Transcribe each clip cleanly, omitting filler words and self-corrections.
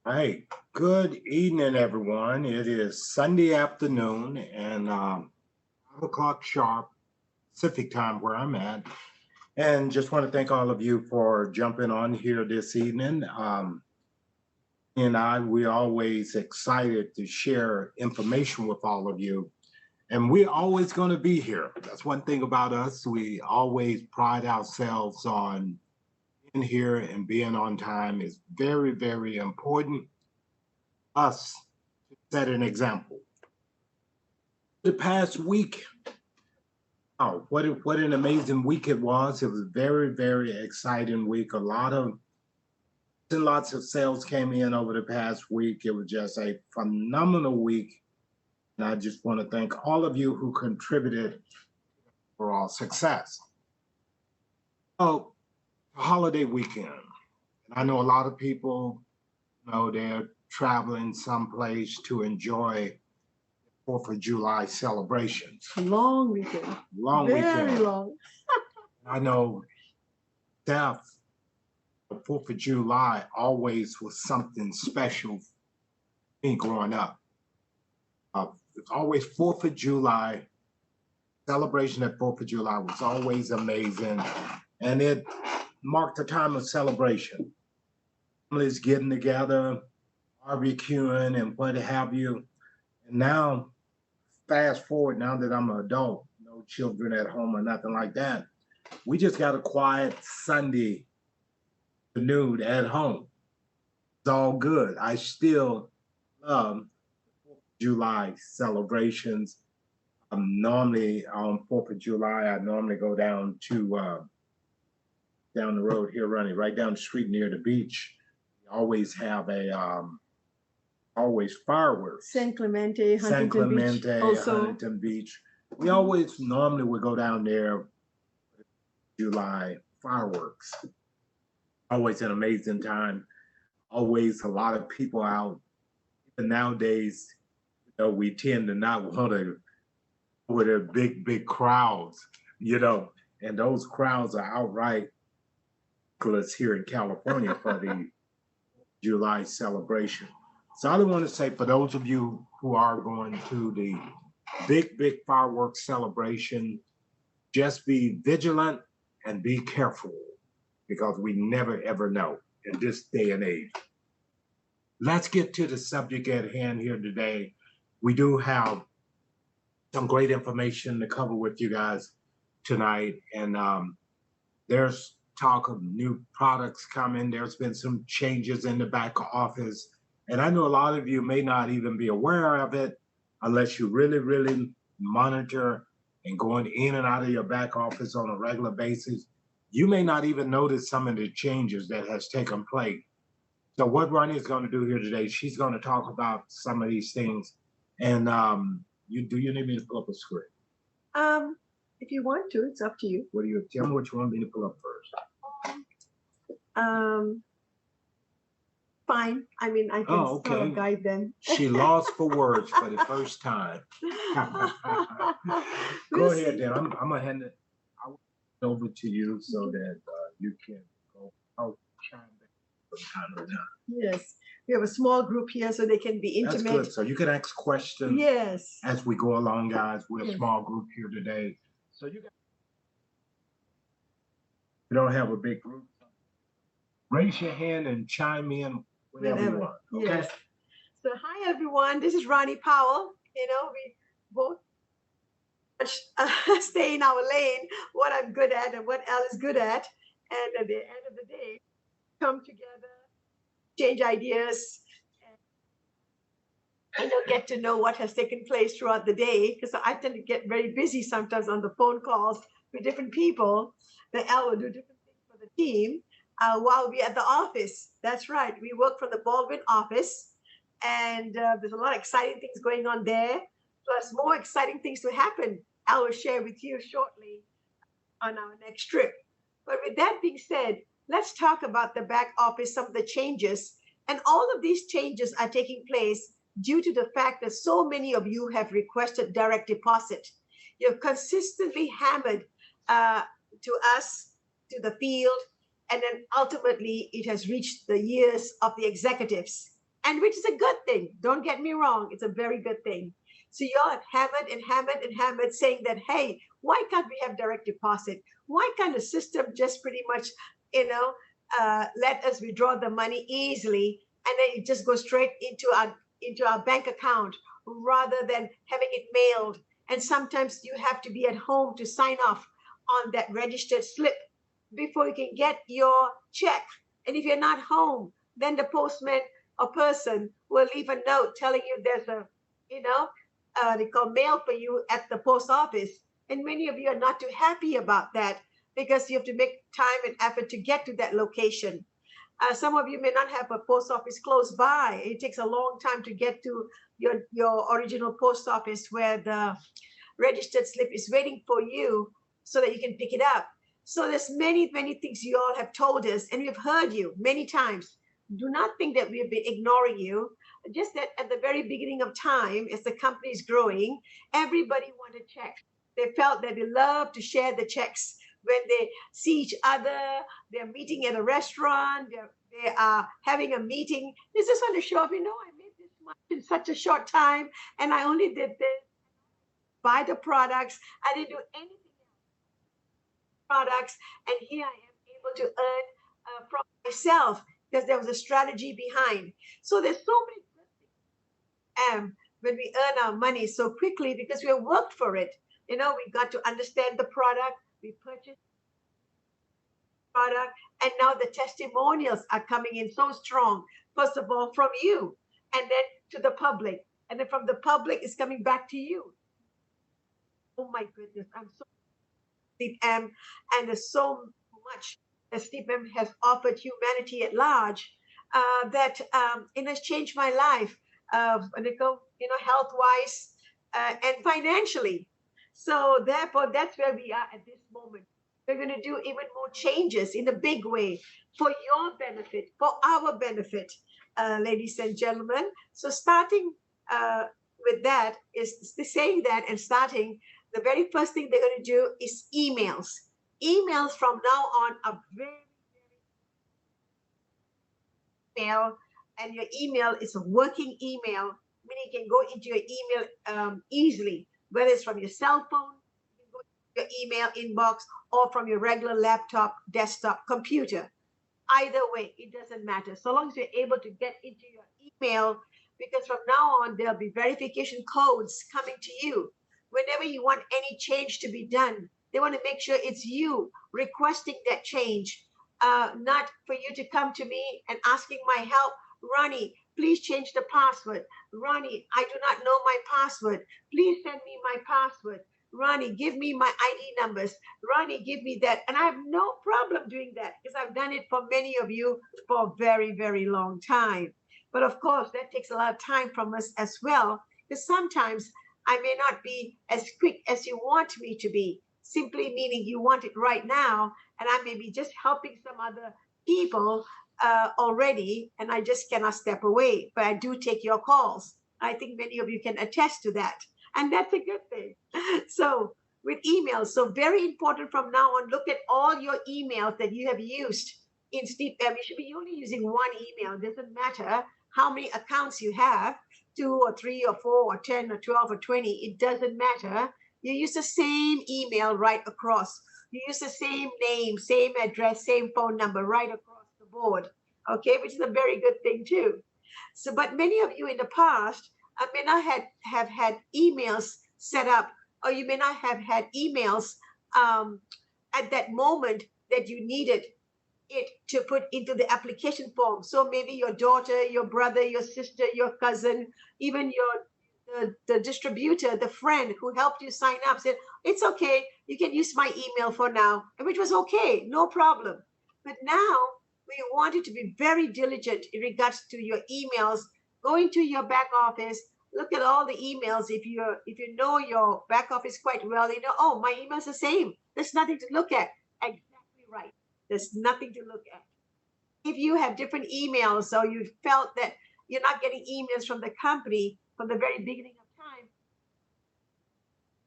Hey, good evening, everyone. It is Sunday afternoon and 5 o'clock sharp Pacific time where I'm at. And just want to thank all of you for jumping on here this evening. We're always excited to share information with all of you. And we're always going to be here. That's one thing about us. We always pride ourselves on being here and being on time is very, very important. Us to set an example. The past week, oh, what an amazing week it was. It was a very, very exciting week. Lots of sales came in over the past week. It was just a phenomenal week. And I just want to thank all of you who contributed for our success. Oh, holiday weekend. And I know a lot of people, they're traveling someplace to enjoy 4th of July celebrations. Long weekend. Long Very weekend. long. I know Steph, the 4th of July always was something special for me growing up. It's always 4th of July. Celebration at 4th of July was always amazing. And it marked a time of celebration. Families getting together, barbecuing and what have you. And now, fast forward, now that I'm an adult, no children at home or nothing like that, we just got a quiet Sunday afternoon at home. It's all good. I still love July celebrations. Normally on 4th of July, I normally go down to down the road here, running right down the street near the beach. We always have always fireworks. San Clemente, San Huntington Beach. Clemente, Also, Huntington Beach. We always normally would go down there July fireworks. Always an amazing time. Always a lot of people out. Even nowadays, we tend to not want to with the big crowds, and those crowds are outright ridiculous here in California for the July celebration. So I want to say for those of you who are going to the big fireworks celebration, just be vigilant and be careful because we never ever know in this day and age. Let's get to the subject at hand here today. We do have some great information to cover with you guys tonight. And there's talk of new products coming. There's been some changes in the back office. And I know a lot of you may not even be aware of it unless you really monitor and going in and out of your back office on a regular basis. You may not even notice some of the changes that has taken place. So what Rani is going to do here today, she's going to talk about some of these things. And you need me to pull up a script? If you want to, it's up to you. What do you tell me? What you want me to pull up first? Fine. I mean, I can sort of guide them. She lost for words for the first time. Go ahead, then. I'm gonna hand it over to you so that you can go out chime back from time to time. Yes. We have a small group here so they can be intimate. That's good. So you can ask questions. Yes. As we go along, guys. We're a small group here today. So you don't have a big group. Raise your hand and chime in whenever you want. Okay. Yes. So hi everyone. This is Rani Powell. We both stay in our lane, what I'm good at and what Elle is good at. And at the end of the day, come together, change ideas, and get to know what has taken place throughout the day. Because I tend to get very busy sometimes on the phone calls with different people. The Elle will do different things for the team while we're at the office. That's right. We work from the Baldwin office. And there's a lot of exciting things going on there. Plus more exciting things to happen. I will share with you shortly on our next trip. But with that being said, let's talk about the back office, some of the changes. And all of these changes are taking place due to the fact that so many of you have requested direct deposit. You've consistently hammered to us, to the field, and then ultimately it has reached the ears of the executives. and which is a good thing. Don't get me wrong, it's a very good thing. So y'all have hammered and hammered and hammered saying that, hey, why can't we have direct deposit? Why can't the system just pretty much, let us withdraw the money easily and then it just goes straight into our bank account rather than having it mailed? And sometimes you have to be at home to sign off on that registered slip before you can get your check. And if you're not home, then the postman or person will leave a note telling you there's a, they call mail for you at the post office. And many of you are not too happy about that because you have to make time and effort to get to that location. Some of you may not have a post office close by. It takes a long time to get to your original post office where the registered slip is waiting for you so that you can pick it up. So there's many, many things you all have told us, and we've heard you many times. Do not think that we have been ignoring you. Just that at the very beginning of time, as the company is growing, everybody wanted checks. They felt that they love to share the checks when they see each other. They're meeting at a restaurant. They are having a meeting. They just want to show off. I made this much in such a short time, and I only did this. Buy the products. I didn't do anything products, and here I am able to earn from myself because there was a strategy behind. So there's so many good things when we earn our money so quickly because we have worked for it. We got to understand the product, we purchased the product, and now the testimonials are coming in so strong. First of all, from you, and then to the public, and then from the public is coming back to you. Oh my goodness, I'm so Sleepm, and there's so much that Sleepm has offered humanity at large that it has changed my life, health-wise and financially. So therefore, that's where we are at this moment. We're going to do even more changes in a big way for your benefit, for our benefit, ladies and gentlemen. So starting with that is saying that and starting the very first thing they're going to do is emails. Emails from now on are very, very email, and your email is a working email, meaning you can go into your email easily, whether it's from your cell phone, you can go to your email inbox, or from your regular laptop, desktop, computer. Either way, it doesn't matter. So long as you're able to get into your email, because from now on, there'll be verification codes coming to you. Whenever you want any change to be done, they want to make sure it's you requesting that change, not for you to come to me and asking my help. Rani, please change the password. Rani, I do not know my password. Please send me my password. Rani, give me my ID numbers. Rani, give me that. And I have no problem doing that because I've done it for many of you for a very, very long time. But of course, that takes a lot of time from us as well, because sometimes I may not be as quick as you want me to be, simply meaning you want it right now, and I may be just helping some other people already, and I just cannot step away. But I do take your calls. I think many of you can attest to that, and that's a good thing. So with emails, so very important from now on, look at all your emails that you have used in Sleepm. You should be only using one email. It doesn't matter how many accounts you have, 2 or 3 or 4 or 10 or 12 or 20, it doesn't matter. You use the same email right across. You use the same name, same address, same phone number right across the board, okay, which is a very good thing too. So, but many of you in the past may not have had emails set up, or you may not have had emails at that moment that you needed it to put into the application form. So maybe your daughter, your brother, your sister, your cousin, even the distributor, the friend who helped you sign up said, it's okay, you can use my email for now, which was okay, no problem. But now we want you to be very diligent in regards to your emails. Go into your back office, look at all the emails. If you know your back office quite well, oh, my email's the same. There's nothing to look at. Exactly right. There's nothing to look at. If you have different emails, or you felt that you're not getting emails from the company from the very beginning of time,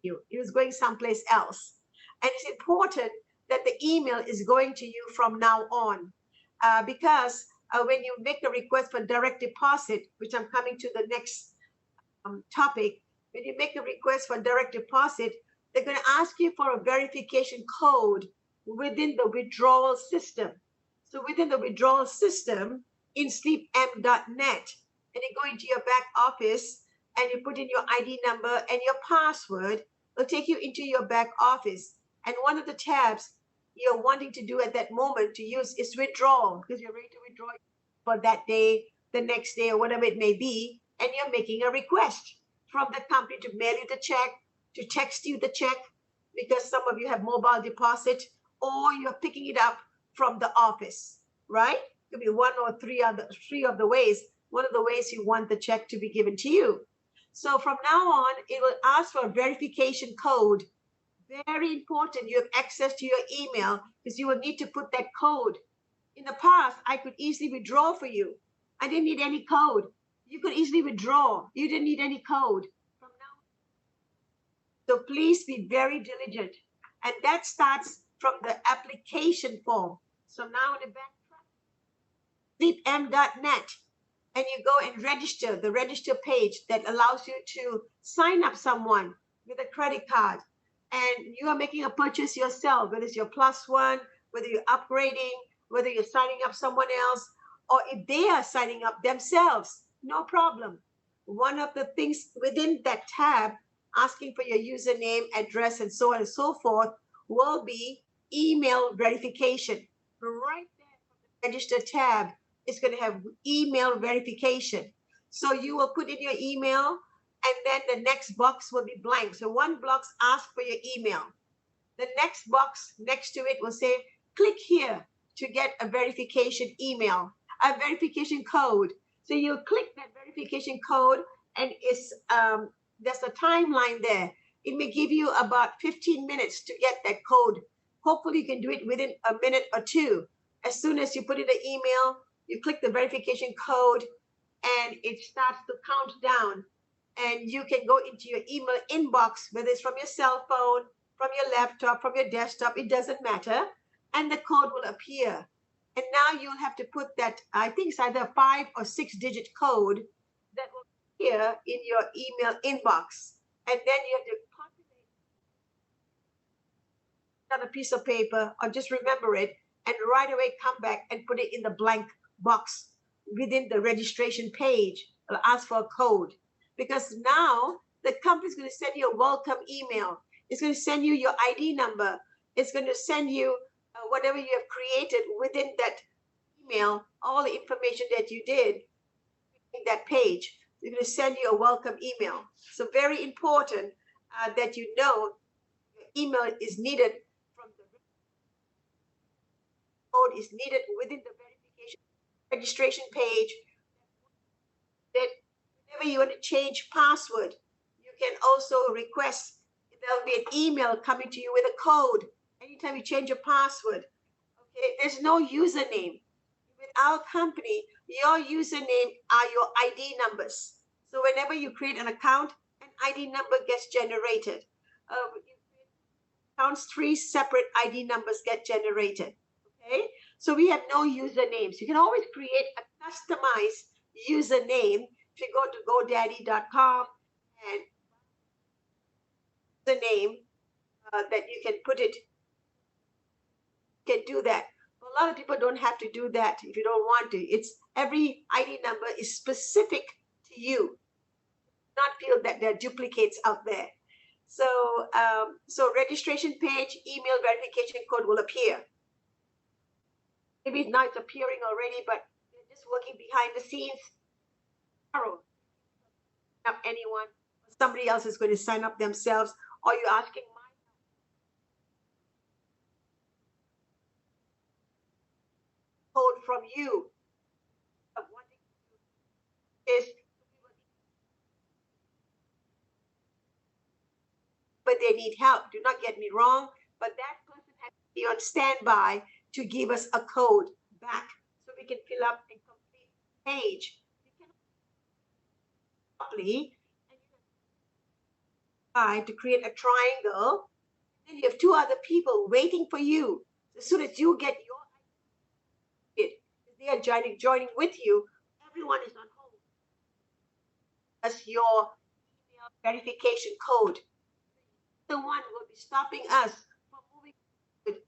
it was going someplace else. And it's important that the email is going to you from now on, because when you make a request for direct deposit, which I'm coming to the next topic, when you make a request for direct deposit, they're going to ask you for a verification code within the withdrawal system. So within the withdrawal system in sleepm.net, and you go into your back office and you put in your ID number and your password, it'll take you into your back office. And one of the tabs you're wanting to do at that moment to use is withdrawal, because you're ready to withdraw for that day, the next day, or whatever it may be, and you're making a request from the company to mail you the check, to text you the check, because some of you have mobile deposit, or you're picking it up from the office, right? It could be one or three of the ways, one of the ways you want the check to be given to you. So from now on, it will ask for a verification code. Very important. You have access to your email because you will need to put that code. In the past, I could easily withdraw for you. I didn't need any code. You could easily withdraw. You didn't need any code. From now, so please be very diligent. And that starts from the application form. So now in the back, sleepm.net, and you go and register, the register page that allows you to sign up someone with a credit card. And you are making a purchase yourself, whether it's your plus one, whether you're upgrading, whether you're signing up someone else, or if they are signing up themselves, no problem. One of the things within that tab, asking for your username, address, and so on and so forth, will be email verification. Right there from the register tab, it's going to have email verification. So you will put in your email, and then the next box will be blank. So one box asks for your email. The next box next to it will say, click here to get a verification email, a verification code. So you click that verification code, and there's a timeline there. It may give you about 15 minutes to get that code. Hopefully you can do it within a minute or two. As soon as you put in the email, you click the verification code, and it starts to count down. And you can go into your email inbox, whether it's from your cell phone, from your laptop, from your desktop, it doesn't matter. And the code will appear. And now you'll have to put that, I think it's either a 5 or 6 digit code that will appear in your email inbox. And then you have to populate another piece of paper, or just remember it, and right away come back and put it in the blank box within the registration page. It'll ask for a code. Because now the company is going to send you a welcome email. It's going to send you your ID number. It's going to send you whatever you have created within that email, all the information that you did in that page. They're going to send you a welcome email. So very important that you know your email is needed from the code is needed within the verification registration page. That whenever you want to change password, you can also request, there'll be an email coming to you with a code anytime you change your password. Okay, there's no username. With our company, your username are your ID numbers. So whenever you create an account, an ID number gets generated. Accounts, 3 separate ID numbers get generated. Okay, so we have no usernames. You can always create a customized username. If you go to GoDaddy.com and the name that you can put it, you can do that. But a lot of people don't have to do that if you don't want to. It's every ID number is specific to you. Not feel that there are duplicates out there. So, so registration page, email verification code will appear. Maybe now it's appearing already, but they're just working behind the scenes. Up anyone, somebody else is going to sign up themselves, or you're asking my code from you of wanting is, but they need help. Do not get me wrong, but that person has to be on standby to give us a code back so we can fill up and complete the page. To create a triangle, then you have 2 other people waiting for you. As soon as you get your idea, they are joining with you, everyone is on hold. As your email verification code, the one will be stopping us from moving forward.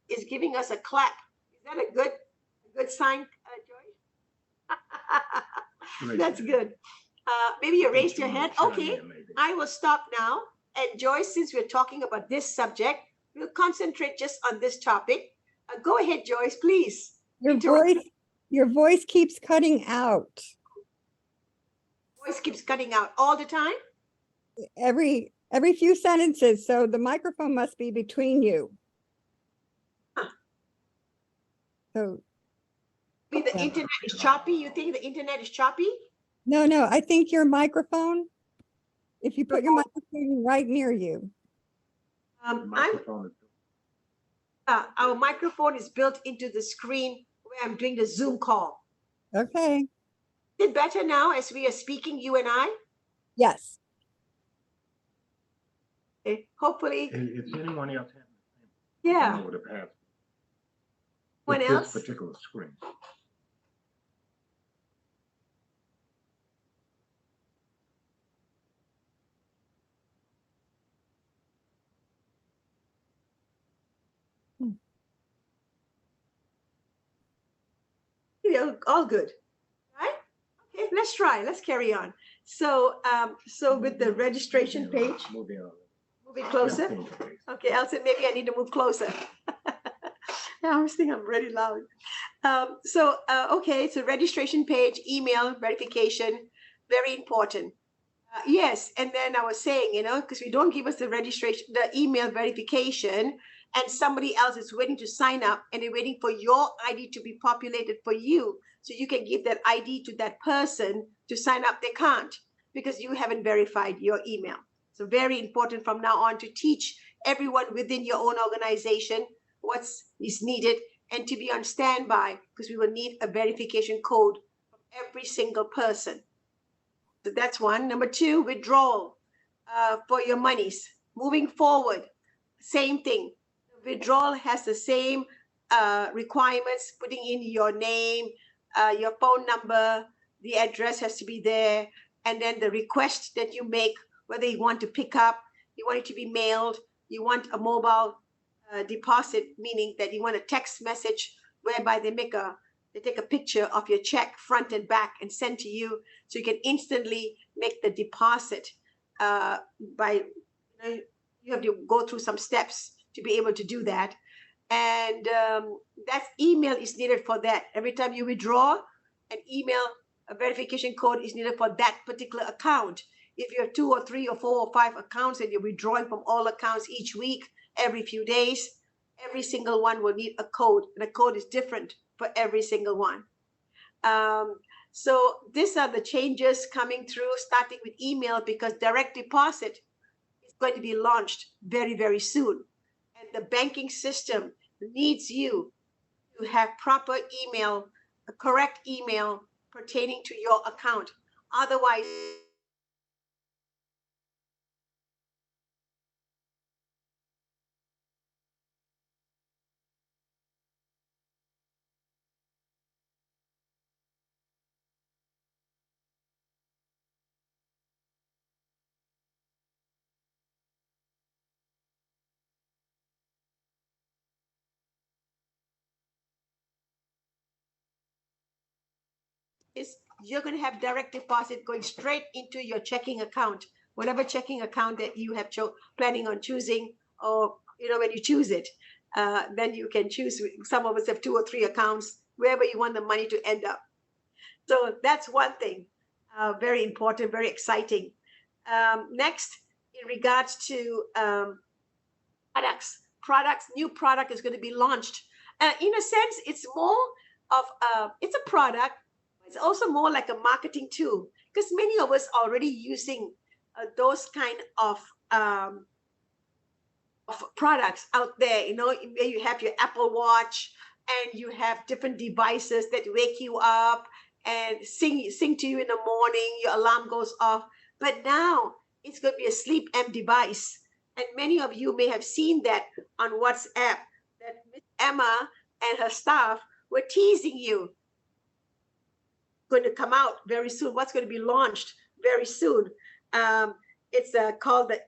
Is giving us a clap. Is that a good sign, Joyce? That's good. Maybe you raised your hand. Okay, I will stop now. And Joyce, since we're talking about this subject, we'll concentrate just on this topic. Go ahead, Joyce, please. Your voice keeps cutting out. Voice keeps cutting out all the time? Every few sentences, so the microphone must be between you. Huh. So maybe the internet is choppy. You think the internet is choppy? No, I think your microphone, if you put your microphone right near you. Our microphone is built into the screen where I'm doing the Zoom call. Okay. Is it better now as we are speaking, you and I? Yes. Okay. Hopefully. If anyone else has the same over the past with this particular screen. All good, right? Okay, let's try. Let's carry on. So, with the registration page, move it closer. Okay, Elsa, maybe I need to move closer. Yeah, I was thinking I'm really loud. Okay, so registration page, email verification, very important. Yes, and then I was saying, because we don't give us the registration, the email verification, and somebody else is waiting to sign up and they're waiting for your ID to be populated for you. So you can give that ID to that person to sign up. They can't because you haven't verified your email. So very important from now on to teach everyone within your own organization what is needed and to be on standby because we will need a verification code from every single person. So that's one. Number two, withdrawal for your monies. Moving forward, same thing. Withdrawal has the same requirements, putting in your name, your phone number, the address has to be there, and then the request that you make, whether you want to pick up, you want it to be mailed, you want a mobile deposit, meaning that you want a text message whereby they take a picture of your check front and back and send to you so you can instantly make the deposit you have to go through some steps to be able to do that. And that email is needed for that. Every time you withdraw, an email, a verification code is needed for that particular account. If you have 2 or 3 or 4 or 5 accounts and you're withdrawing from all accounts each week, every few days, every single one will need a code, and a code is different for every single one. So these are the changes coming through, starting with email, because direct deposit is going to be launched very, very soon. And the banking system needs you to have proper email, a correct email pertaining to your account. Otherwise, you're going to have direct deposit going straight into your checking account, whatever checking account that you have planning on choosing, or when you choose it, then you can choose. Some of us have 2 or 3 accounts, wherever you want the money to end up. So that's one thing, very important, very exciting. Next, in regards to products, new product is going to be launched. In a sense, it's more of it's a product. It's also more like a marketing tool, because many of us are already using those kind of products out there. Where you have your Apple Watch and you have different devices that wake you up and sing to you in the morning. Your alarm goes off. But now it's going to be a Sleepm device. And many of you may have seen that on WhatsApp, that Miss Emma and her staff were teasing you. Going to come out very soon. What's going to be launched very soon? It's called the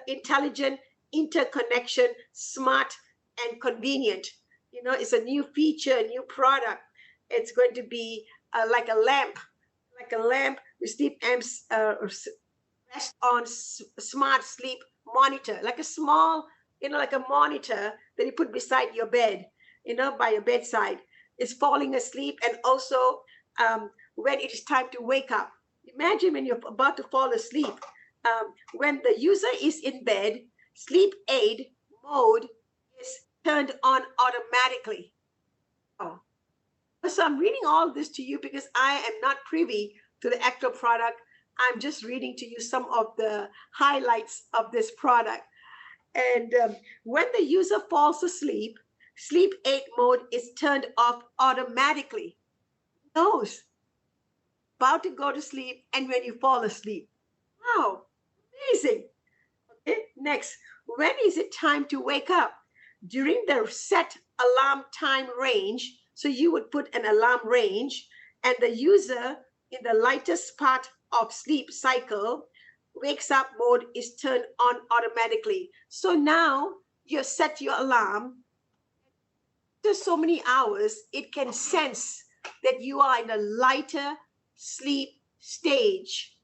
Intelligent Interconnection, Smart and Convenient. You know, it's a new feature, a new product. It's going to be like a lamp with Sleepm's rest on smart sleep monitor, like a small, like a monitor that you put beside your bed, by your bedside. It's falling asleep, and also when it is time to wake up. Imagine when you're about to fall asleep. When the user is in bed, sleep aid mode is turned on automatically. Oh. So I'm reading all this to you because I am not privy to the actual product. I'm just reading to you some of the highlights of this product. And when the user falls asleep, sleep aid mode is turned off automatically. Knows about to go to sleep and when you fall asleep. Wow, amazing. Okay, next, when is it time to wake up? During the set alarm time range, so you would put an alarm range, and the user in the lightest part of sleep cycle, wakes up mode is turned on automatically. So now you set your alarm. After so many hours, it can sense that you are in a lighter sleep stage.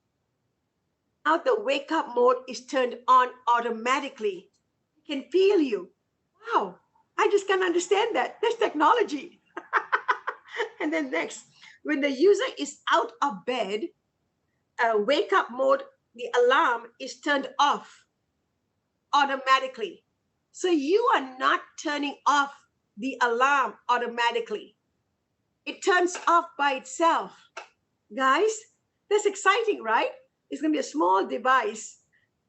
Now the wake up mode is turned on automatically. It can feel you. Wow, I just can't understand that. That's technology. And then next, when the user is out of bed, wake up mode, the alarm is turned off automatically. So you are not turning off the alarm automatically. It turns off by itself. Guys, that's exciting, right? It's going to be a small device,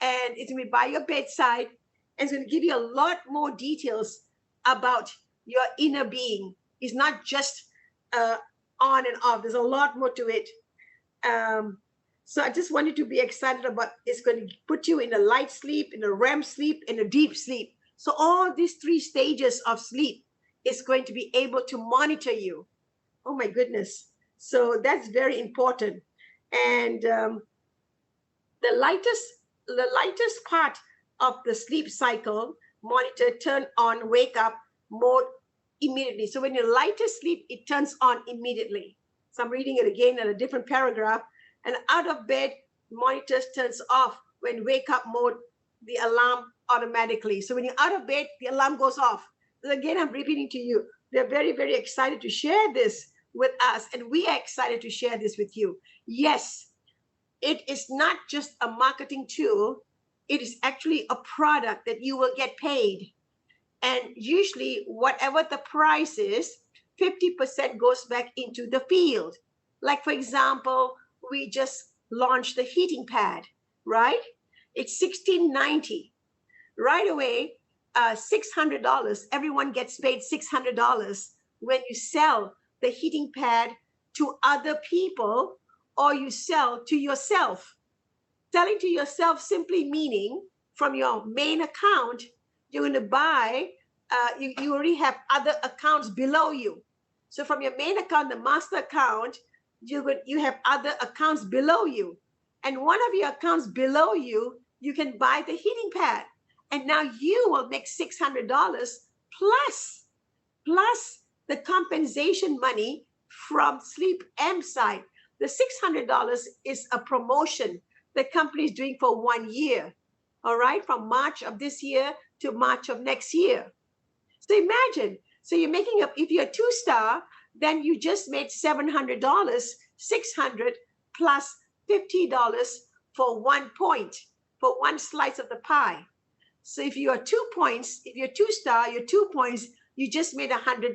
and it's going to be by your bedside, and it's going to give you a lot more details about your inner being. It's not just on and off. There's a lot more to it. So I just want you to be excited about it's going to put you in a light sleep, in a REM sleep, in a deep sleep. So all these 3 stages of sleep is going to be able to monitor you. Oh my goodness. So that's very important. And the lightest part of the sleep cycle monitor turn on wake up mode immediately. So when you're light asleep, it turns on immediately. So I'm reading it again in a different paragraph. And out of bed, monitors turns off when wake up mode, the alarm automatically. So when you're out of bed, the alarm goes off. So again, I'm repeating to you, they're very, very excited to share this with us. And we are excited to share this with you. Yes, it is not just a marketing tool. It is actually a product that you will get paid. And usually whatever the price is, 50% goes back into the field. Like for example, we just launched the heating pad, right? It's $16.90. Right away, $600. Everyone gets paid $600 when you sell the heating pad to other people or you sell to yourself. Selling to yourself simply meaning from your main account, you're going to buy, you already have other accounts below you. So from your main account, the master account, you have other accounts below you. And one of your accounts below you, you can buy the heating pad. And now you will make $600 plus the compensation money from Sleepm side. The $600 is a promotion the company is doing for 1 year. All right, from March of this year to March of next year. So imagine, so you're making up, if you're a 2-star, then you just made $700, $600 plus $50 for 1 point, for 1 slice of the pie. So if you are 2 points, if you're 2-star, you're 2 points, you just made $100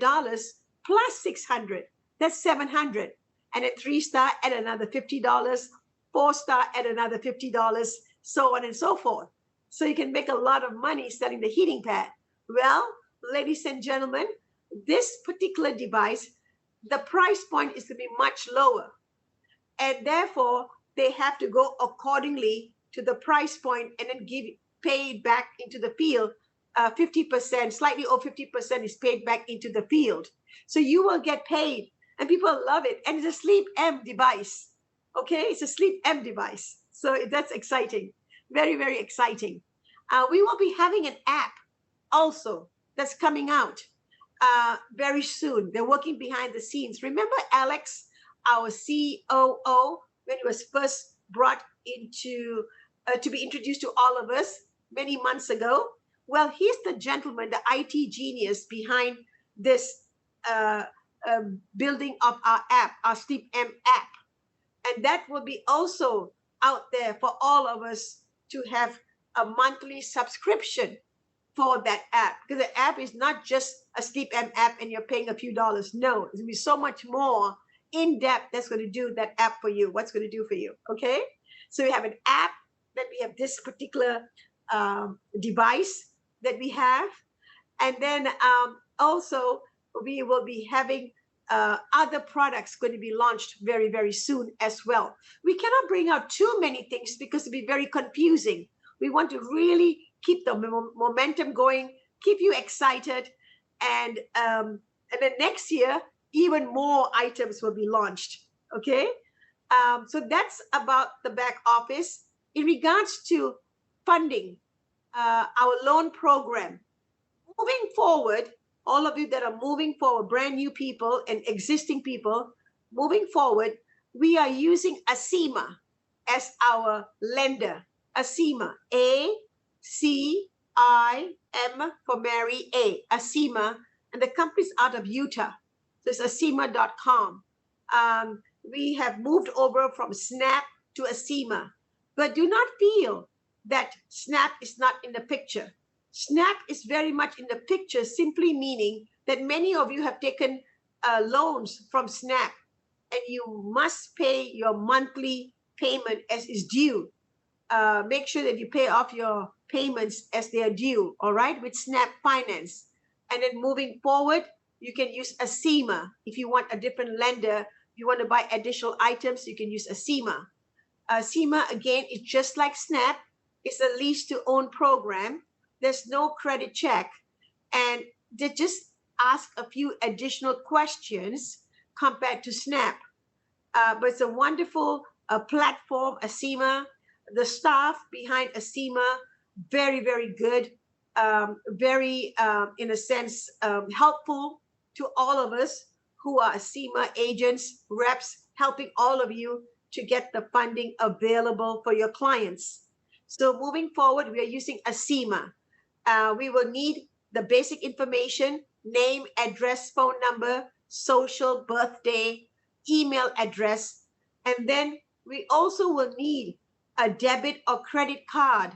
plus $600. That's $700. And at 3-star, add another $50, 4-star, add another $50, so on and so forth. So you can make a lot of money selling the heating pad. Well, ladies and gentlemen, this particular device, the price point is going to be much lower. And therefore, they have to go accordingly to the price point and then pay it back into the field. 50%, slightly over 50% is paid back into the field. So you will get paid, and people love it. And it's a Sleepm device. Okay, it's a Sleepm device. So that's exciting. Very, very exciting. We will be having an app also that's coming out very soon. They're working behind the scenes. Remember Alex, our COO, when he was first brought into to be introduced to all of us many months ago? Well, he's the gentleman, the IT genius behind this building of our app, our Sleepm app. And that will be also out there for all of us to have a monthly subscription for that app. Because the app is not just a Sleepm app and you're paying a few dollars. No, it's going to be so much more in depth that's going to do that app for you. What's going to do for you? Okay. So we have an app, then we have this particular device that we have. And then also we will be having other products going to be launched very, very soon as well. We cannot bring out too many things because it'll be very confusing. We want to really keep the momentum going, keep you excited. And then next year, even more items will be launched. Okay. So that's about the back office. In regards to funding, our loan program, moving forward, all of you that are moving forward, brand new people and existing people, moving forward, we are using ACIMA as our lender. ACIMA, A-C-I-M for Mary, A, ACIMA, and the company's out of Utah. So it's acima.com. We have moved over from Snap to ACIMA, but do not feel that Snap is not in the picture. Snap is very much in the picture, simply meaning that many of you have taken loans from Snap and you must pay your monthly payment as is due. Make sure that you pay off your payments as they are due, all right, with Snap Finance. And then moving forward, you can use ACIMA. If you want a different lender, if you want to buy additional items, you can use ACIMA. ACIMA, again, is just like Snap. It's a lease-to-own program. There's no credit check. And they just ask a few additional questions compared to Snap. But it's a wonderful platform, ACIMA. The staff behind ACIMA, very, very good. Very, in a sense, helpful to all of us who are ACIMA agents, reps, helping all of you to get the funding available for your clients. So moving forward, we are using ACIMA. We will need the basic information, name, address, phone number, social, birthday, email address. And then we also will need a debit or credit card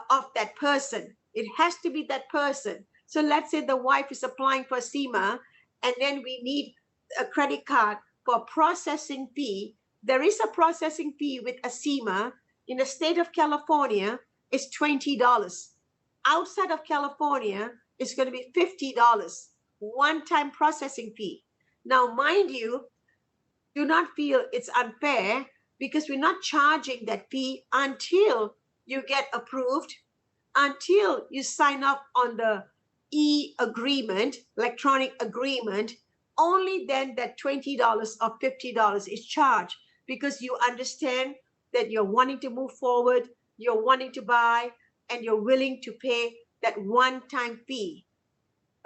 of that person. It has to be that person. So let's say the wife is applying for ACIMA, and then we need a credit card for processing fee. There is a processing fee with ACIMA. In the state of California, it's $20. Outside of California, it's going to be $50, one-time processing fee. Now, mind you, do not feel it's unfair because we're not charging that fee until you get approved, until you sign up on the e-agreement, electronic agreement. Only then that $20 or $50 is charged, because you understand that you're wanting to move forward, you're wanting to buy, and you're willing to pay that one-time fee,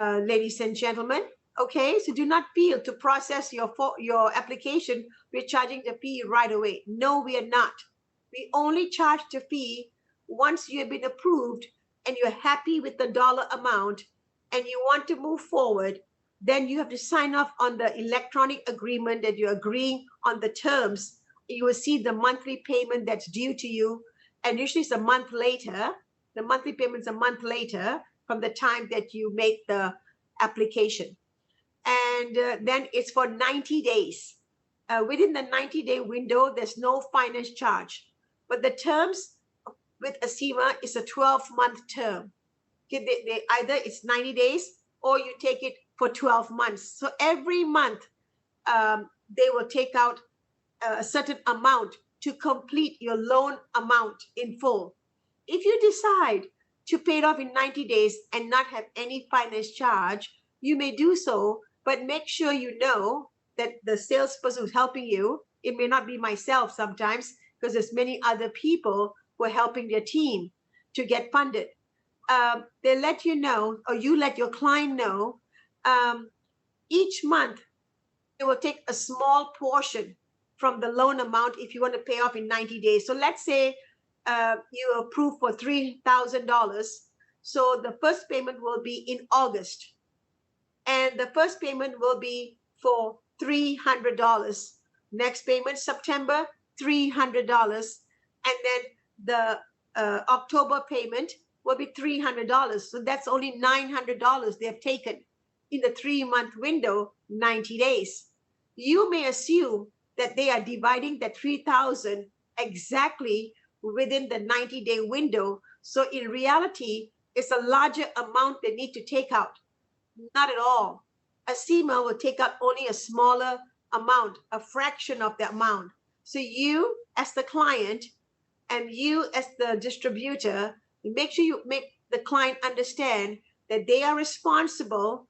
ladies and gentlemen. Okay, so do not feel to process your application, we're charging the fee right away. No, we are not. We only charge the fee once you have been approved and you're happy with the dollar amount and you want to move forward. Then you have to sign off on the electronic agreement that you're agreeing on the terms. You will see the monthly payment that's due to you, and usually it's a month later. The monthly payment's a month later from the time that you make the application. And then it's for 90 days. Within the 90-day window, there's no finance charge. But the terms with ACIMA is a 12-month term. Okay, they either it's 90 days or you take it for 12 months. So every month they will take out a certain amount to complete your loan amount in full. If you decide to pay it off in 90 days and not have any finance charge, you may do so, but make sure you know that the salesperson who's helping you, it may not be myself sometimes, because there's many other people who are helping their team to get funded. They let you know, or you let your client know, each month they will take a small portion from the loan amount if you want to pay off in 90 days. So let's say you approve for $3,000. So the first payment will be in August. And the first payment will be for $300. Next payment, September, $300. And then the October payment will be $300. So that's only $900 they've taken in the 3-month window, 90 days. You may assume that they are dividing that 3,000 exactly within the 90-day window. So in reality, it's a larger amount they need to take out. Not at all. A CIMA will take out only a smaller amount, a fraction of the amount. So you as the client and you as the distributor, make sure you make the client understand that they are responsible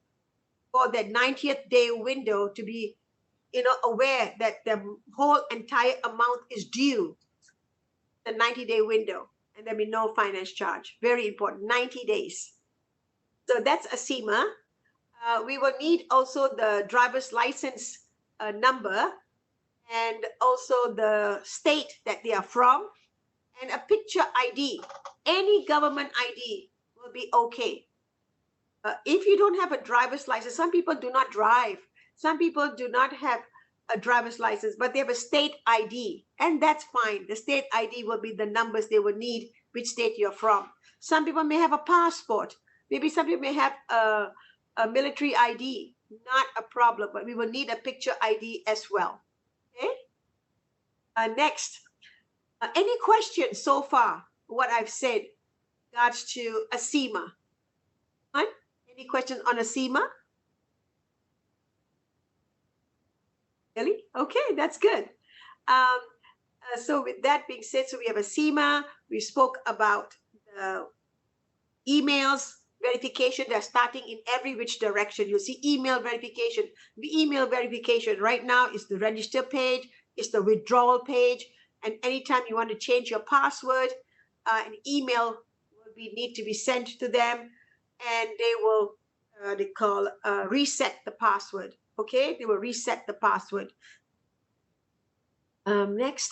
for that 90th day window to be aware that the whole entire amount is due the 90-day window, and there'll be no finance charge. Very important, 90 days. So that's a CIMA. We will need also the driver's license number, and also the state that they are from, and a picture ID. Any government ID will be okay. If you don't have a driver's license, some people do not drive. Some people do not have a driver's license, but they have a state ID, and that's fine. The state ID will be the numbers they will need, which state you're from. Some people may have a passport. Maybe some people may have a military ID. Not a problem, but we will need a picture ID as well. Okay. Next, any questions so far? What I've said, regards to a CIMA. Any questions on a CIMA? Really? Okay, that's good. So with that being said, so we have a CIMA. We spoke about the emails verification. They're starting in every which direction. You'll see email verification. The email verification right now is the register page, it's the withdrawal page, and anytime you want to change your password, an email will need to be sent to them, and they will reset the password. Okay, they will reset the password. Next,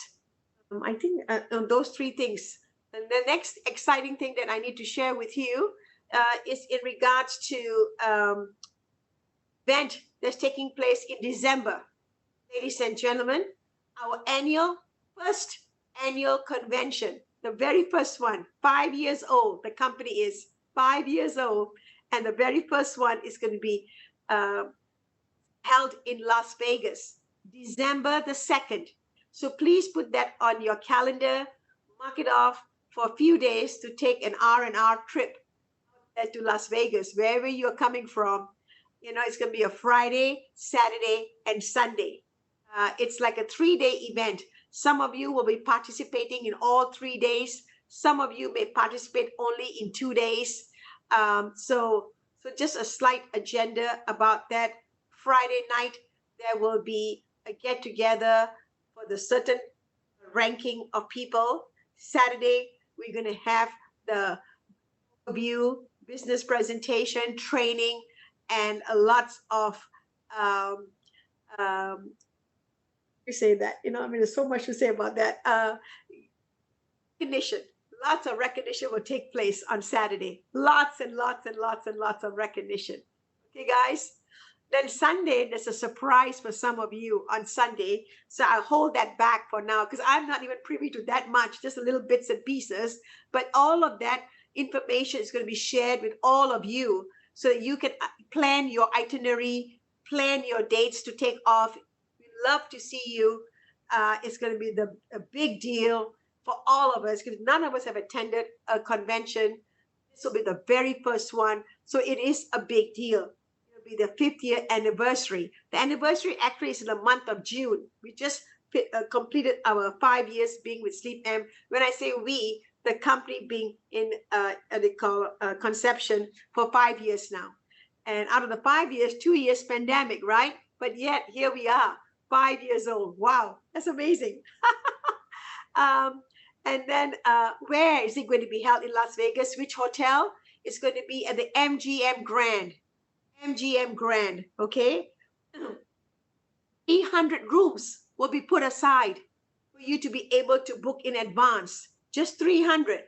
I think those 3 things. And the next exciting thing that I need to share with you is in regards to event that's taking place in December. Ladies and gentlemen, our first annual convention, the very first one, 5 years old. The company is 5 years old, and the very first one is going to be held in Las Vegas, December the 2nd. So please put that on your calendar, mark it off for a few days to take an R&R trip to Las Vegas, wherever you're coming from. It's going to be a Friday, Saturday, and Sunday. It's like a 3-day event. Some of you will be participating in all 3 days. Some of you may participate only in 2 days. So just a slight agenda about that. Friday night, there will be a get-together for the certain ranking of people. Saturday, we're going to have the overview, business presentation, training, and lots of there's so much to say about that. Recognition. Lots of recognition will take place on Saturday. Lots and lots and lots and lots of recognition. Okay, guys? Then Sunday, there's a surprise for some of you on Sunday. So I'll hold that back for now because I'm not even privy to that much, just a little bits and pieces. But all of that information is going to be shared with all of you so that you can plan your itinerary, plan your dates to take off. We'd love to see you. It's going to be a big deal for all of us because none of us have attended a convention. This will be the very first one. So it is a big deal. be the 50th anniversary. The anniversary actually is in the month of June. We just completed our 5 years being with Sleepm. When I say we, the company being in they call conception for 5 years now. And out of the 5 years, 2 years pandemic, right? But yet here we are, 5 years old. Wow, that's amazing. And then where is it going to be held in Las Vegas? Which hotel? It's going to be at the MGM Grand. MGM Grand, okay? 300 rooms will be put aside for you to be able to book in advance. Just 300.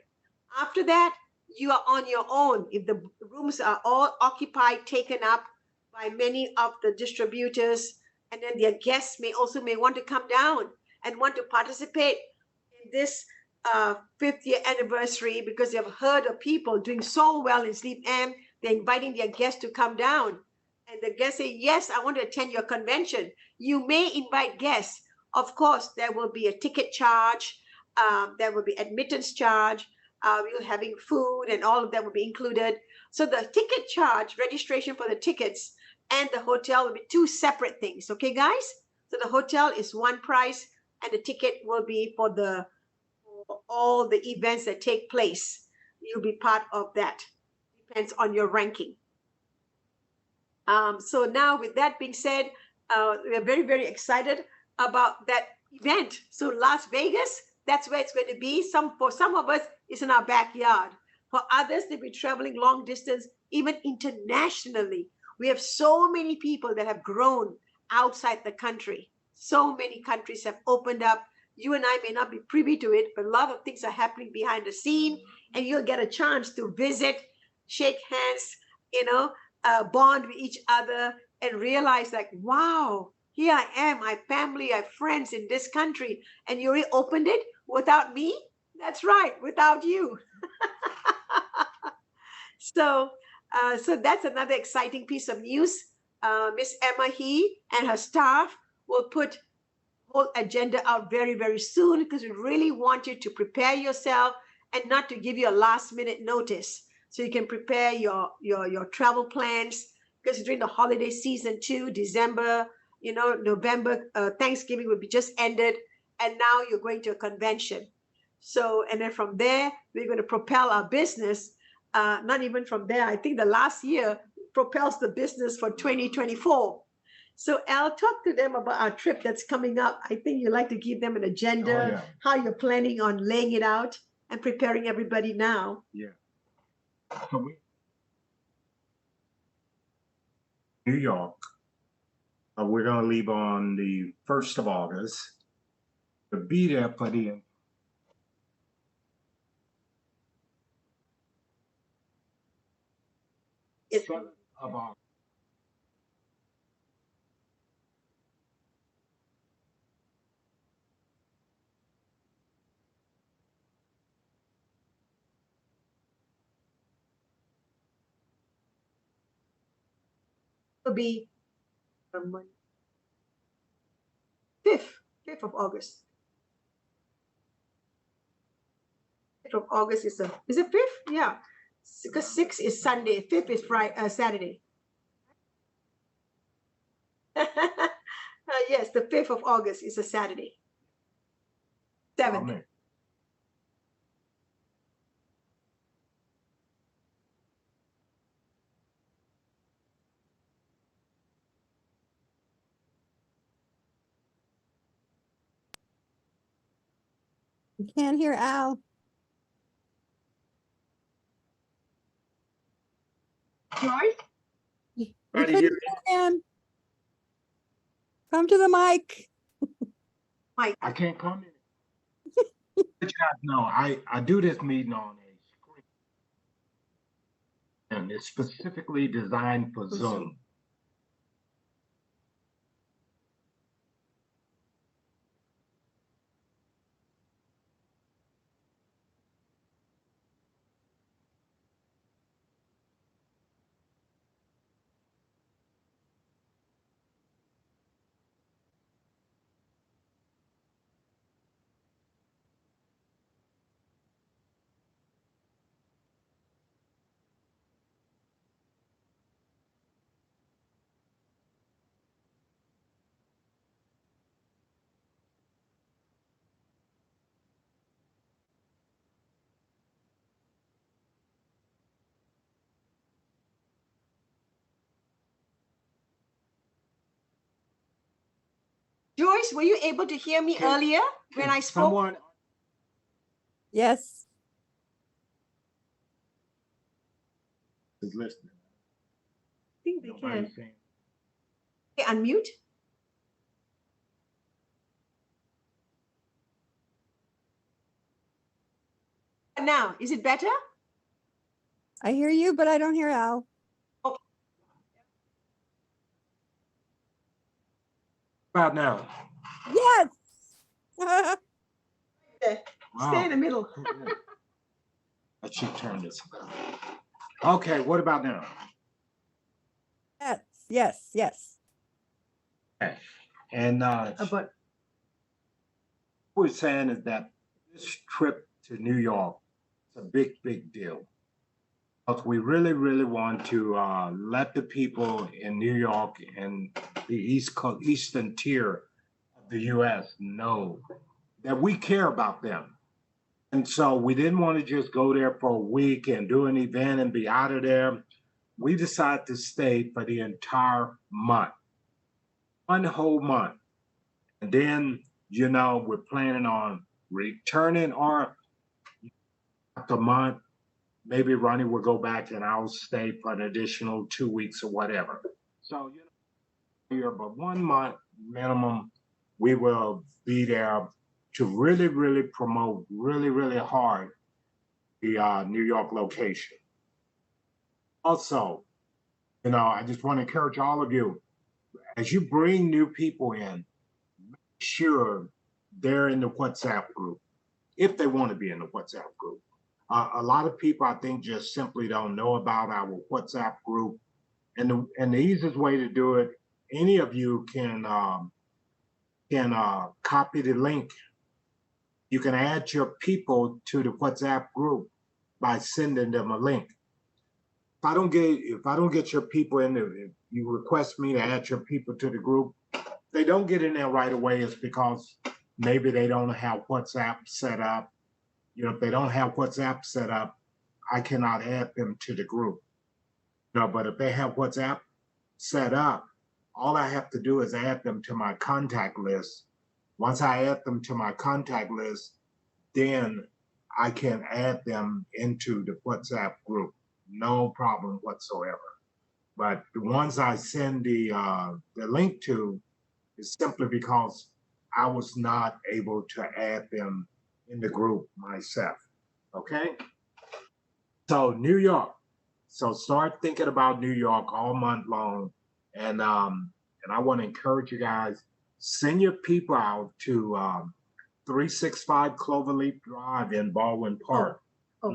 After that, you are on your own. If the rooms are all occupied, taken up by many of the distributors, and then their guests may want to come down and want to participate in this 50th anniversary because they've heard of people doing so well in Sleepm. They're inviting their guests to come down. And the guests say, yes, I want to attend your convention. You may invite guests. Of course, there will be a ticket charge. There will be admittance charge. We're having food and all of that will be included. So the ticket charge, registration for the tickets, and the hotel will be two separate things. Okay, guys? So the hotel is one price and the ticket will be for all the events that take place. You'll be part of that. Depends on your ranking. So now with that being said, we are very, very excited about that event. So Las Vegas, that's where it's going to be. For some of us, it's in our backyard. For others, they'll be traveling long distance, even internationally. We have so many people that have grown outside the country. So many countries have opened up. You and I may not be privy to it, but a lot of things are happening behind the scene, and you'll get a chance to visit, shake hands, bond with each other, and realize like, wow, here I am, my family, I have friends in this country, and you opened it without me? That's right, without you. So that's another exciting piece of news. Miss Emma He and her staff will put whole agenda out very, very soon because we really want you to prepare yourself and not to give you a last minute notice. So you can prepare your travel plans because during the holiday season too, December, November, Thanksgiving will be just ended. And now you're going to a convention. So, and then from there, we're going to propel our business. Not even from there. I think the last year propels the business for 2024. So Al, talk to them about our trip that's coming up. I think you like to give them an agenda, how you're planning on laying it out and preparing everybody now. Yeah. So New York. We're going to leave on the 1st of August to be there for the Yes. 7th of August. Will be 5th of August. 5th of August is it 5th? Yeah, because 6th is Sunday, 5th is Saturday. Yes, the 5th of August is a Saturday. 7th. Amen. You can't hear Al. Joy? We Ready, couldn't you- hear him. Come to the mic. I can't come in. Let you guys know, I do this meeting on a screen. And it's specifically designed for Zoom. Joyce, were you able to hear me earlier when I spoke? Someone Yes. is listening. I think they Nobody's can. saying. Okay, unmute. Now, is it better? I hear you, but I don't hear Al. About now. Yes. Okay. Stay in the middle. I should turn this around. Okay, what about now? Yes. Yes. Yes. Okay. And But what we're saying is that this trip to New York is a big, big deal. Because we really, really want to let the people in New York and the East Coast, eastern tier of the U.S. know that we care about them. And so we didn't want to just go there for a week and do an event and be out of there. We decided to stay for the entire month, one whole month. And then, we're planning on returning, or after a month, maybe Ronnie will go back and I'll stay for an additional 2 weeks or whatever. So, here, but 1 month minimum, we will be there to really, really promote really, really hard the New York location. Also, I just want to encourage all of you, as you bring new people in, make sure they're in the WhatsApp group, if they want to be in the WhatsApp group. A lot of people, I think, just simply don't know about our WhatsApp group. And the easiest way to do it, any of you can copy the link. You can add your people to the WhatsApp group by sending them a link. If I don't get your people in there, if you request me to add your people to the group, they don't get in there right away. It's because maybe they don't have WhatsApp set up. If they don't have WhatsApp set up, I cannot add them to the group. But if they have WhatsApp set up, all I have to do is add them to my contact list. Once I add them to my contact list, then I can add them into the WhatsApp group. No problem whatsoever. But the ones I send the link to is simply because I was not able to add them in the group myself. Okay? So New York. So start thinking about New York all month long. And I want to encourage you guys, send your people out to 365 Cloverleaf Drive in Baldwin Park. Oh,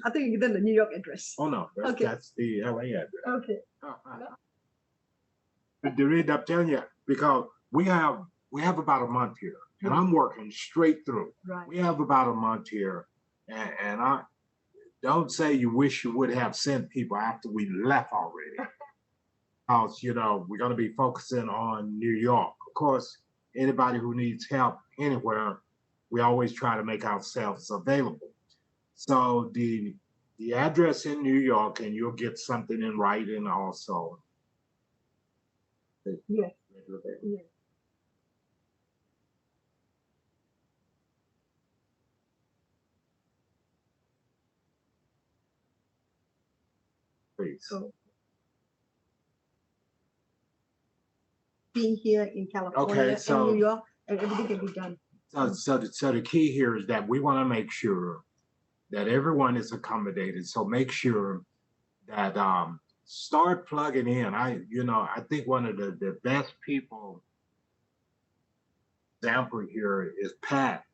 I think you did the New York address. Oh no, that's the LA address. Okay. The reason I'm telling you, because we have about a month here, and I'm working straight through. Right. We have about a month here, and I don't say you wish you would have sent people after we left already. Because we're going to be focusing on New York. Of course, anybody who needs help anywhere, we always try to make ourselves available. So the address in New York, and you'll get something in writing also. Yes. Yes. Please. So being here in California and New York, and everything can be done. So the key here is that we want to make sure that everyone is accommodated. So make sure that start plugging in. I think one of the best people example here is Pat,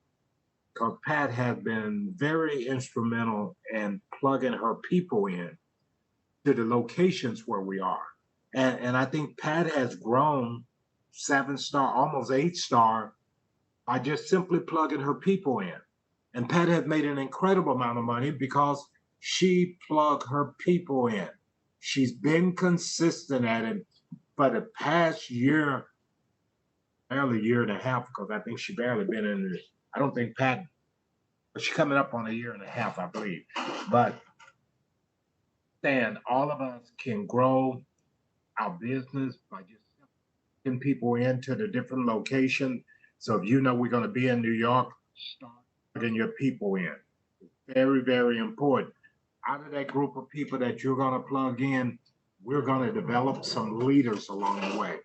because Pat has been very instrumental in plugging her people in to the locations where we are. And I think Pat has grown 7-star, almost 8-star, by just simply plugging her people in. And Pat has made an incredible amount of money because she plugged her people in. She's been consistent at it for the past year, barely year and a half, because I think she barely been in it. I don't think Pat, but she's coming up on a year and a half, I believe. But then all of us can grow our business by just people into the different locations. So if you know we're going to be in New York, start getting your people in. It's very, very important. Out of that group of people that you're going to plug in, we're going to develop some leaders along the way.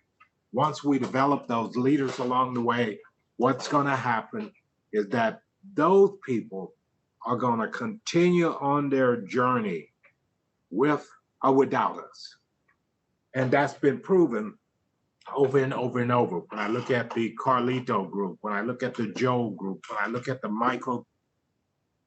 Once we develop those leaders along the way, what's going to happen is that those people are going to continue on their journey with or without us. And that's been proven over and over and over. When I look at the Carlito group, when I look at the Joe group, when I look at the Michael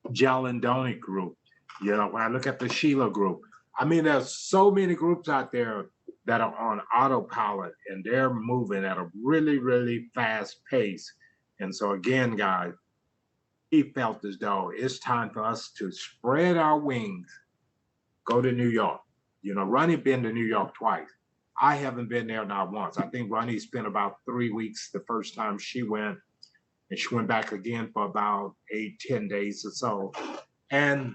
Gialandoni group, you know, when I look at the Sheila group, I mean, there's so many groups out there that are on autopilot and they're moving at a really, really fast pace. And so again, guys, he felt as though it's time for us to spread our wings, go to New York. You know, Rani been to New York twice. I haven't been there not once. I think Rani spent about 3 weeks the first time she went, and she went back again for about 8-10 days or so. And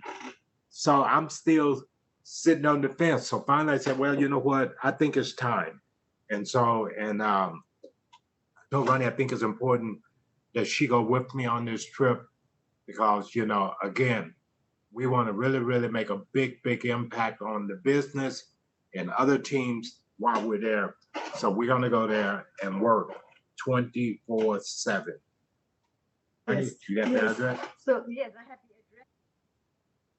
so I'm still sitting on the fence. So finally I said, well, you know what? I think it's time. And so, I told Rani I think it's important that she go with me on this trip because, you know, again, we want to really, really make a big, big impact on the business and other teams while we're there. So we're going to go there and work 24/7. Yes. You got the address? So yes, I have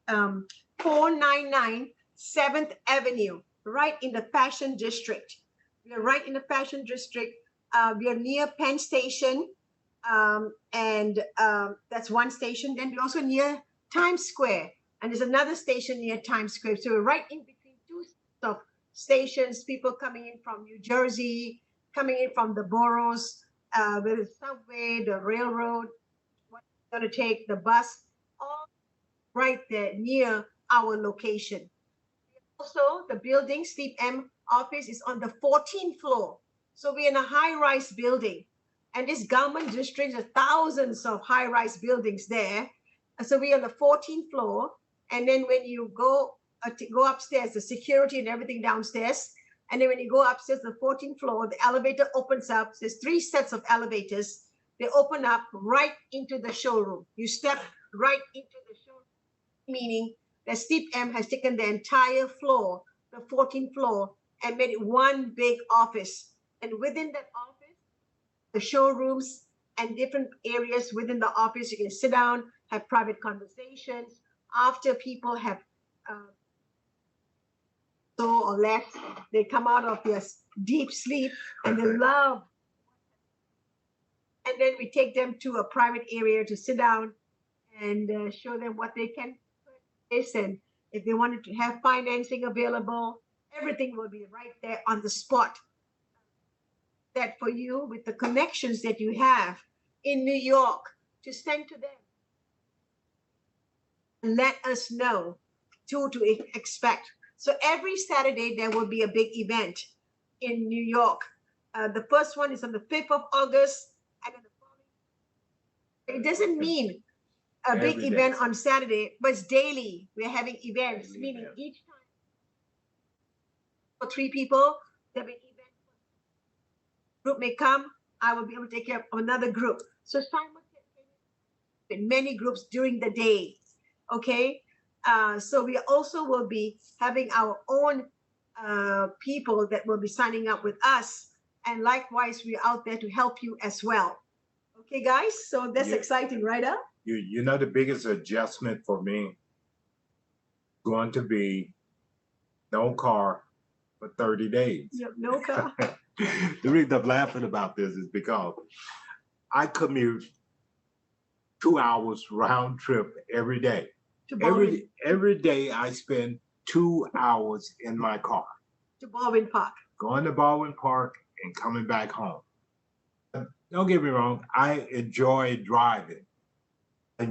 the address. 499 7th Avenue, right in the Fashion District. We are right in the Fashion District. We are near Penn Station, and that's one station. Then we're also near Times Square, and there's another station near Times Square. So we're right in between two of stations. People coming in from New Jersey, coming in from the boroughs, with the subway, the railroad, what you're going to take, the bus, all right there near our location. Also, the building, Sleepm office, is on the 14th floor. So we're in a high-rise building. And this government district, there's thousands of high-rise buildings there. And so we're on the 14th floor. And then when you go upstairs, the security and everything downstairs. And then when you go upstairs, the 14th floor, the elevator opens up. There's 3 sets of elevators. They open up right into the showroom. You step right into the showroom, meaning that Sleepm has taken the entire floor, the 14th floor, and made it one big office. And within that office, the showrooms and different areas within the office, you can sit down, have private conversations. After people have so or less, they come out of their deep sleep and they love. And then we take them to a private area to sit down and show them what they can and if they wanted to have financing available, everything will be right there on the spot. That for you, with the connections that you have in New York, to send to them. And let us know to expect. So every Saturday, there will be a big event in New York. The first one is on the 5th of August. And then the following. It doesn't mean a big event on Saturday, but it's daily. We're having events, daily meaning event. Each time for 3 people, there'll be an event. Group may come, I will be able to take care of another group. So simultaneously, in many groups during the day. Okay, so we also will be having our own people that will be signing up with us, and likewise, we're out there to help you as well. Okay, guys, so that's exciting, right? You know, the biggest adjustment for me going to be no car for 30 days. Yep, no car. The reason I'm laughing about this is because I commute 2 hours round trip every day. Every day I spend 2 hours in my car. To Baldwin Park. Going to Baldwin Park and coming back home. Don't get me wrong, I enjoy driving. I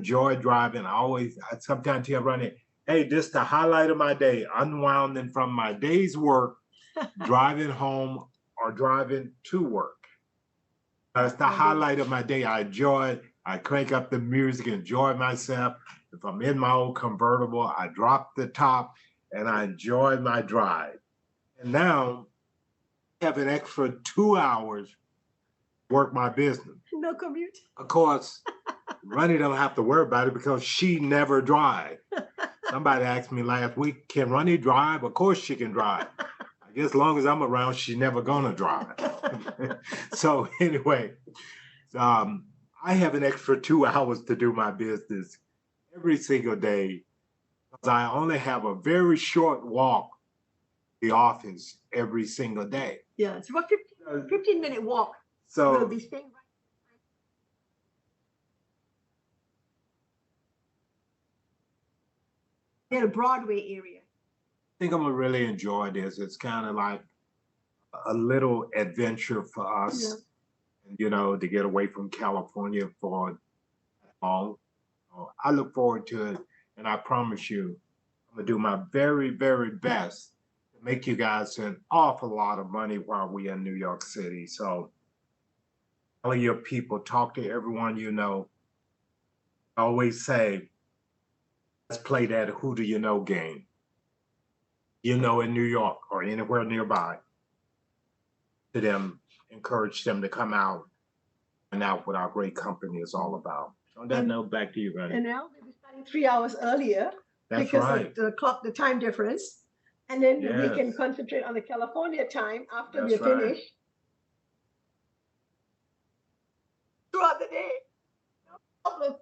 sometimes tell Rani, hey, this is the highlight of my day, unwinding from my day's work, driving home or driving to work. It's the highlight of my day. I enjoy it. I crank up the music, enjoy myself. If I'm in my old convertible, I drop the top and I enjoy my drive. And now have an extra 2 hours to work my business. No commute. Of course, Rani don't have to worry about it because she never drive. Somebody asked me last week, can Rani drive? Of course she can drive. I guess as long as I'm around, she's never gonna drive. So anyway, I have an extra 2 hours to do my business every single day because I only have a very short walk to the office every single day. Yeah, it's about 15-minute walk. So We'll be staying right in a Broadway area. I think I'm gonna really enjoy this. It's kind of like a little adventure for us, and, you know, to get away from California for long. So I look forward to it, and I promise you, I'm gonna do my very, very best to make you guys an awful lot of money while we're in New York City. So tell your people, talk to everyone you know. I always say, let's play that who do you know game. You know, in New York or anywhere nearby, to them, encourage them to come out and out what our great company is all about. On that note, back to you, Rani. And now we'll be starting 3 hours earlier That's because right. of the time difference. And then we can Yes. concentrate on the California time after That's we're right. finished. Throughout the day. No problem.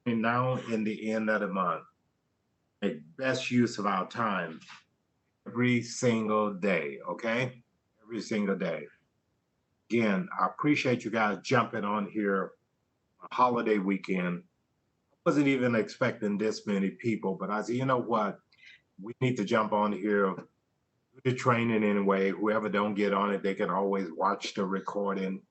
And now in the end of the month, make best use of our time every single day, okay? Every single day. Again, I appreciate you guys jumping on here a holiday weekend. I wasn't even expecting this many people, but I said, you know what? We need to jump on here, do the training anyway. Whoever don't get on it, they can always watch the recording.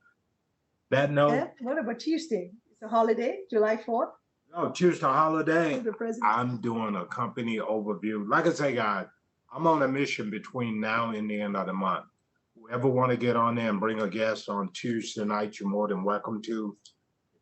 That note, What about Tuesday? It's a holiday, July 4th. oh, Tuesday holiday. The president. I'm doing a company overview. Like I say, guys, I'm on a mission between now and the end of the month. Whoever want to get on there and bring a guest on Tuesday night, you're more than welcome to.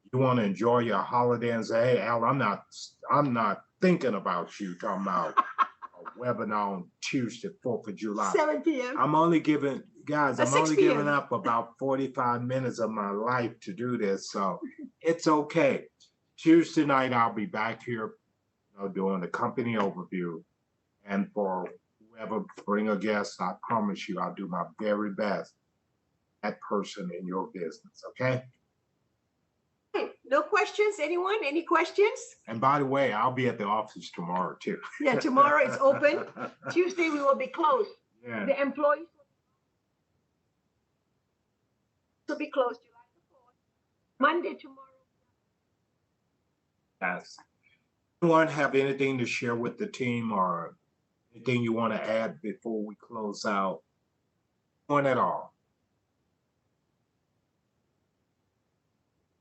If you want to enjoy your holiday and say, hey, Al, I'm not thinking about you talking about a webinar on Tuesday, 4th of July. 7 p.m. I'm only giving, guys, I'm 6 only p.m. giving up about 45 minutes of my life to do this. So it's okay. Tuesday night, I'll be back here, you know, doing the company overview. And for whoever bring a guest, I promise you, I'll do my very best. That person in your business, okay? No questions? Anyone? Any questions? And by the way, I'll be at the office tomorrow too. Yeah, tomorrow it's open. Tuesday we will be closed. Yeah. The employees will be closed July the 4th. Monday tomorrow. Yes. Anyone have anything to share with the team or anything you want to add before we close out? One at all.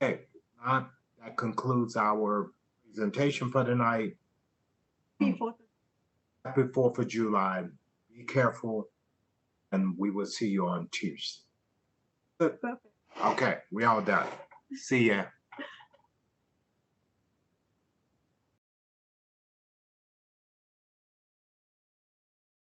Okay, that concludes our presentation for tonight. Before. Happy 4th of July. Be careful, and we will see you on Tuesday. Good. Perfect. Okay, we all done. See ya.